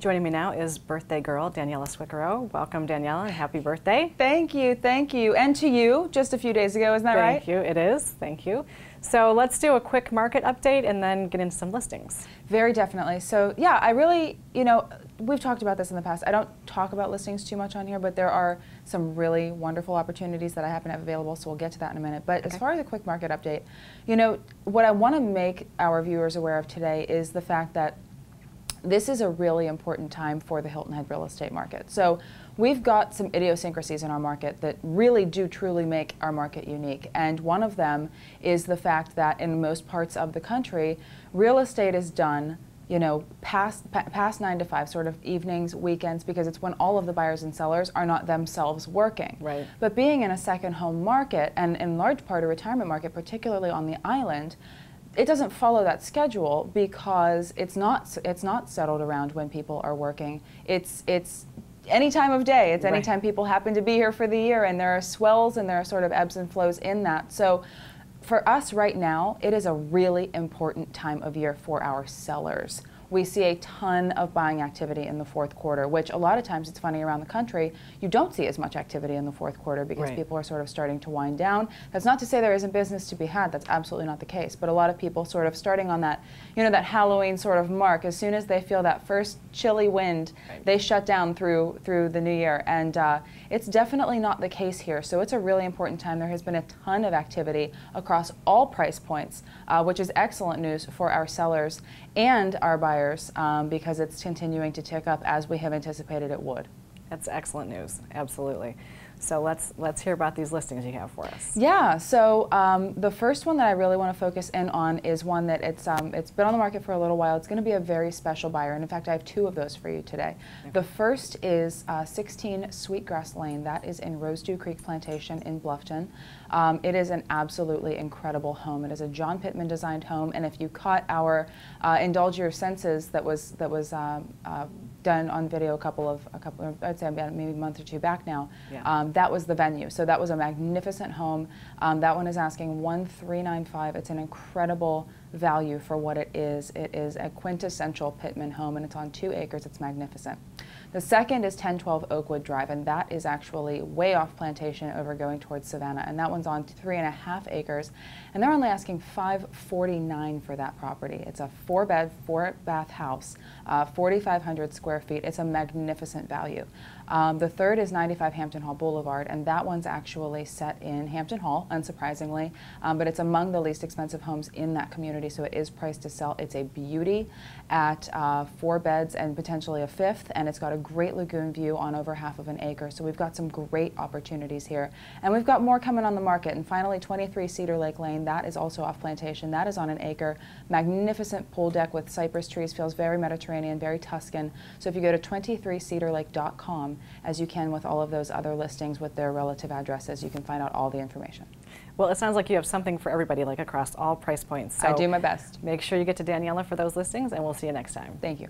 Joining me now is birthday girl Daniella Squicquero. Welcome, Daniella, and happy birthday. Thank you, and to you, just a few days ago, isn't that right? Thank you, it is, thank you. So let's do a quick market update and then get into some listings. Very definitely. So yeah, I really, we've talked about this in the past. I don't talk about listings too much on here, but there are some really wonderful opportunities that I happen to have available, so we'll get to that in a minute. But as far as a quick market update, what I want to make our viewers aware of today is the fact that this is a really important time for the Hilton Head real estate market. So we've got some idiosyncrasies in our market that really do truly make our market unique. And one of them is the fact that in most parts of the country, real estate is done past 9 to 5, sort of evenings, weekends, because it's when all of the buyers and sellers are not themselves working. Right. But being in a second home market, and in large part a retirement market, particularly on the island, it doesn't follow that schedule because it's not settled around when people are working. It's any time of day. It's any time people happen to be here for the year, and there are swells and there are sort of ebbs and flows in that. So for us right now, it is a really important time of year for our sellers. We see a ton of buying activity in the fourth quarter, which a lot of times, it's funny, around the country, you don't see as much activity in the fourth quarter because people are sort of starting to wind down. That's not to say there isn't business to be had. That's absolutely not the case. But a lot of people sort of starting on that, that Halloween sort of mark, as soon as they feel that first chilly wind, they shut down through the new year. And it's definitely not the case here. So it's a really important time. There has been a ton of activity across all price points, which is excellent news for our sellers and our buyers. Because it's continuing to tick up as we have anticipated it would. That's excellent news, absolutely. So let's hear about these listings you have for us. Yeah, so the first one that I really want to focus in on is one that it's been on the market for a little while. It's going to be a very special buyer, and in fact I have two of those for you today. Okay. The first is 16 Sweetgrass Lane. That is in Rosedew Creek Plantation in Bluffton. It is an absolutely incredible home. It is a John Pittman designed home, and if you caught our Indulge Your Senses that was done on video a couple I'd say about maybe a month or two back now. Yeah. That was the venue. So that was a magnificent home. That one is asking $1,395. It's an incredible value for what it is. It is a quintessential Pittman home, and it's on 2 acres. It's magnificent. The second is 1012 Oakwood Drive, and that is actually way off Plantation over going towards Savannah, and that one's on 3.5 acres, and they're only asking $549 for that property. It's a 4-bed, 4-bath house, 4,500 square feet. It's a magnificent value. The third is 95 Hampton Hall Boulevard, and that one's actually set in Hampton Hall, unsurprisingly, but it's among the least expensive homes in that community, so it is priced to sell. It's a beauty at 4 beds and potentially a 5th, and it's got a great lagoon view on over half of an acre, so we've got some great opportunities here. And we've got more coming on the market. And finally, 23 Cedar Lake Lane, that is also off Plantation. That is on an acre. Magnificent pool deck with cypress trees, feels very Mediterranean, very Tuscan. So if you go to 23cedarlake.com, as you can with all of those other listings with their relative addresses, you can find out all the information. Well, it sounds like you have something for everybody, like across all price points. So I do my best. Make sure you get to Daniella for those listings, and we'll see you next time. Thank you.